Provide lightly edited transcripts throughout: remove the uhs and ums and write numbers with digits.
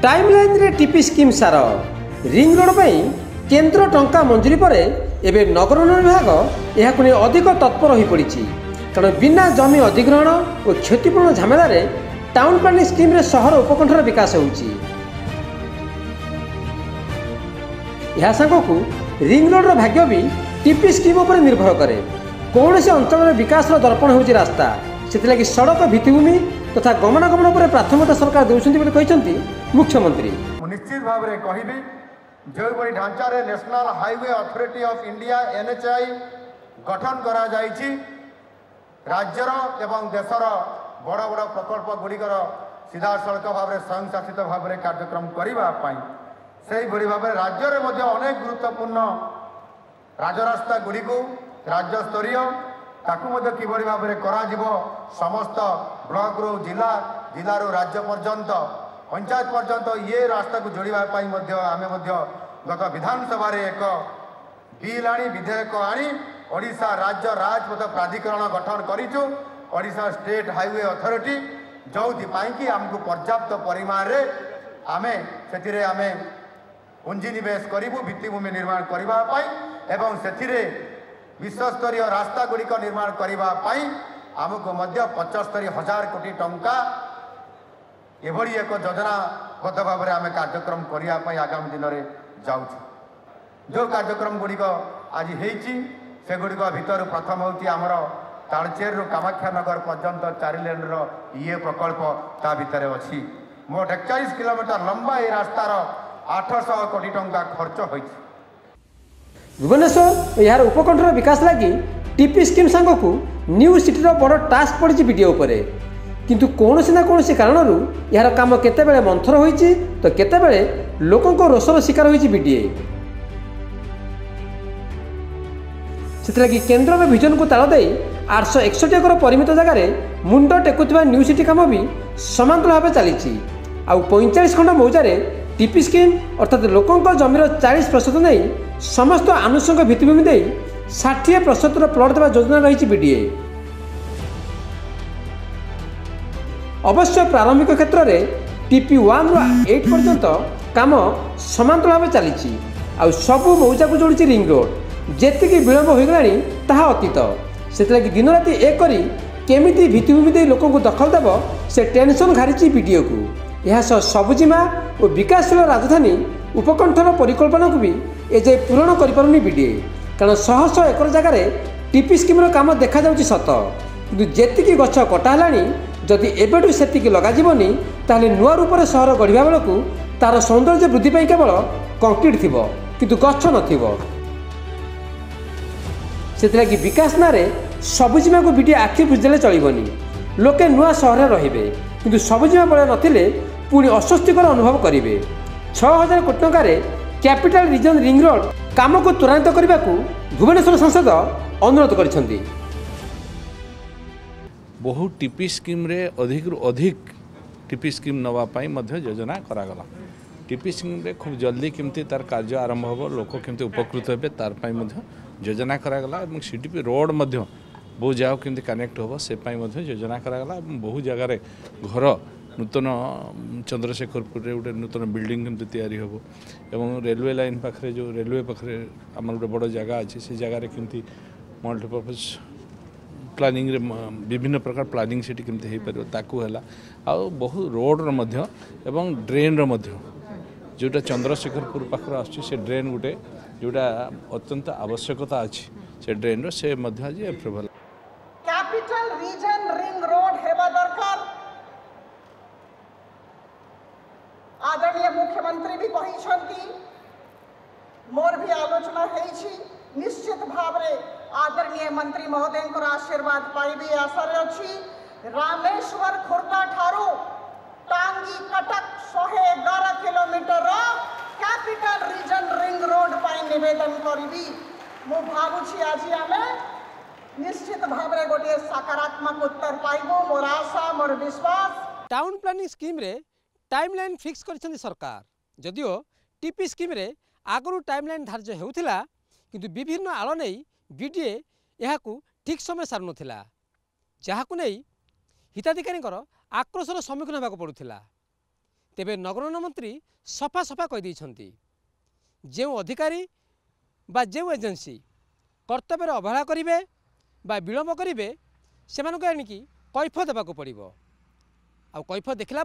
Timeline रे TP scheme सार ring road पर केंद्र टंका मंजूरी पर एवं नगर उन्नयन विभाग यह अधिक तत्पर हो पड़ी कारण बिना जमी अधिग्रहण और क्षतिपूर्ण झमेला टाउन प्लानिंग स्कीम रे सहर उपकंठर विकास होउची। यह सांगकू रिंग रोड भाग्य भी टीपी स्कीम पर निर्भर करे। कौन से अंचल विकास दर्पण होउची रास्ता से सड़क भित्तिभूमि तथा गमनागमन पर प्राथमिकता सरकार देउछन्ती मुख्यमंत्री। निश्चित भाव में कहबी जो बड़ी ढांचा रे national highway authority of India NHAI गठन करा जाइछि राज्यर एवं देशर बड़ बड़ प्रकल्प गुड़िकर सीधा सड़क भाव में स्वयंशासित भाव में कार्यक्रम करने से भाई भाव में राज्य में अनेक गुरुत्वपूर्ण राजरास्ता गुड़ी को राज्य स्तरीय किभली भाव में समस्त ब्लॉक रू जिला जिलू राज्य पर्यंत पंचायत पर्यंत ये रास्ता को जोड़ापी आम गत विधानसभा एक बिल आनी विधेयक आनी ओडिशा राज्य राजपथ प्राधिकरण गठन करिचु ओडिशा स्टेट हाईवे अथॉरिटी जो कि आमको पर्याप्त परिमाण रे आमे सेतिरे आमे पुंजीनिवेश करूँ भित्तिभूमि निर्माण करने एवं से विश्वस्तरीय रास्ता गुड़िक निर्माण करने आमको 75,000 कोटी टंका एभली एक योजनाबद्ध भाव में आम कार्यक्रम करने आगामी दिन में जाऊँ। जो कार्यक्रम गुड़िक आज से गुड़िक भितर प्रथम होमर तालचेर रु कामाख्यानगर पर्यंत 4 लेन ये प्रकल्प ता भितर अच्छी मोट 41 किलोमीटर लंबा ये रास्तार 800 कोटी टंका खर्च हो। भुवनेश्वर यार उपकंठर विकास लगी टीपी स्कीम सांगकू न्यू सिटीर बड़ टास्क पड़ी वीडियो पर किंतु कौन ना कौन कारण यार काम केतेबेले मंथर होइछि तो केतेबेले लोकंको रोषर शिकार होइछि बीडीए। सेतलागी केंद्र विजन को ताल दे 861 एकर परिमित जगह मुंड टेकुवा न्यू सिटी काम भी समांतर भाव चली आउ 45 खंड मौजारे टीपी स्कीम अर्थात लोकंको जमीर 40% नहीं समस्त आनुषंगिक भित्तिभूमि दे 60% प्लट देवा योजना रही बीडीए। अवश्य प्रारंभिक क्षेत्र में टीपी 1 रु 8 पर्यंत काम समांतर भाव चली आउ सबू मौजा को जोड़ी रिंग रोड जेतिकी विलंब हो गलानी ताहा अतीत से दिन राति एक करी केमिति भित्तिभूमि दे लोक दखल देव से टेंशन घारी बीडीओ को यह सबुजिमा और विकासशील राजधानी उपकंठर परिकल्पना को भी एजाए पूरण कर बीडीए कारण 100 एकर जगार टीपी स्कीम काम देखा जाउछि सत किंतु जेतिकी गछ कटालानी जदि एबेठू सेतिकी लगाजिबनी ताहले नुआ रूप से सहर गढ़िबा बेलकू तार सौंदर्य वृद्धि पाई केवल कंक्रीट थिबो किंतु गछ नथिबो। सेतिलागी विकास नारे सबुजिमा को बीडीए आखि बुझदेले चलिबनी लोके नुआ सहर रहिबे किंतु सबुजिमा बळ नथिले पुणी अस्वस्तिकर अनुभव करेंगे। 6,000 कोटी टंकार कैपिटल रीजन रिंग रोड काम को त्वरान्वित करने को भुवनेश्वर सांसद अनुरोध कर बहु टीपी स्कीम रे अधिक टीपी स्कीम नवापाई योजना करागला। टीपी स्कीम रे खूब जल्दी केमती तार कार्य आरंभ हो लोक केमती उपकृत हे तार योजना करागला सीटीपी रोड बहु जगह केमती कनेक्ट हो से योजना करागला। बहु जगार घर नूतन चंद्रशेखरपुर रे गोटे नूतन बिल्डिंग केमती तैयारी हो एवं रेलवे लाइन पाखे जो रेलवे पाखे आम गोटे बड़ जगह अच्छी से जगार केमती मल्टीपर्पज प्लानिंग रे विभिन्न प्रकार प्लानिंग सेठी केमती हे परियो ताकू हैला आ बहु रोड रो मध्य एवं ड्रेन रो मध्य जोटा चंद्रशेखरपुर पाखर आछि से ड्रेन गोटे जोटा अत्यंत आवश्यकता अछि से ड्रेन रो से मध्य आज approval capital region ring road हेबा दरकार। आदरणीय मुख्यमंत्री भी कही मोर भी आलोचना है निश्चित भाव रे आदरणीय मंत्री महोदय आशीर्वाद पाइबे आशा अच्छी। रामेश्वर खुर्दा ठारू टांगी Cuttack 111 kilometre capital region ring road पर निवेदन करी मु भावुछि आज आम निश्चित भाव रे गोटे सकारात्मक उत्तर पाइबो मोर आशा मोर विश्वास। टाउन प्लानिंग स्कीम रे टाइमलाइन फिक्स कर सरकार जदिओ टीपी स्कीम रे आगु टाइमलाइन धार्य होउथिला किंतु विभिन्न आड़ नहीं बीडीए यह ठीक समय सारू नथिला जहाकु नहीं हिताधिकारी आक्रोशर सम्मुखीन होगा पड़ूला। तेबे नगर मंत्री सफा सफा कहीदेछन्ति जो अधिकारी बा जो एजेंसी कर्तव्य अवहेला करेंगे बा विलम्ब करेंगे से आनिकी कैफ देवाक पड़ो आ कैफ देखला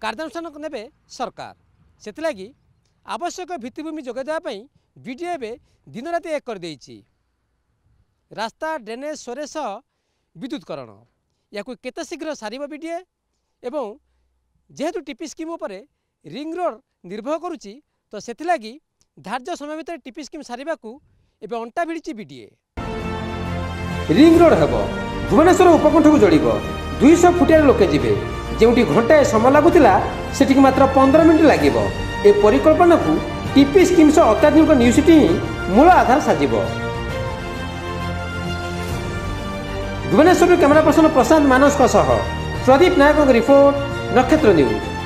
कार्यानुष्ठान नेबे सरकार से आवश्यक भित्तिभूमि जोगाई देवाई बीडीए दिन राति एक कर रास्ता ड्रेनेज सोरेज विद्युतकरण या केते शीघ्र सारिब बीडीए एवं जेहेतु टीपी स्कीम उपरे रिंग रोड निर्भर करुच्ची तो से धार्य समय भितर टीपी स्कीम सारिबा एवं अंटा भिड़ी बीडीए रिंग रोड हेब भुवनेश्वर उपकंठ को जोड़ 200 फुटिया लोके जिबे जोटी घंटाए समय लगुला सेठी मात्र 15 मिनिट लगे ए परिकल्पना को टीपी स्कीम सह अत्याधुनिक न्यू सिटी मूल आधार साजिब। भुवनेश्वर कैमरा पर्सन प्रशांत मानस प्रदीप नायक रिपोर्ट नक्षत्र न्यूज।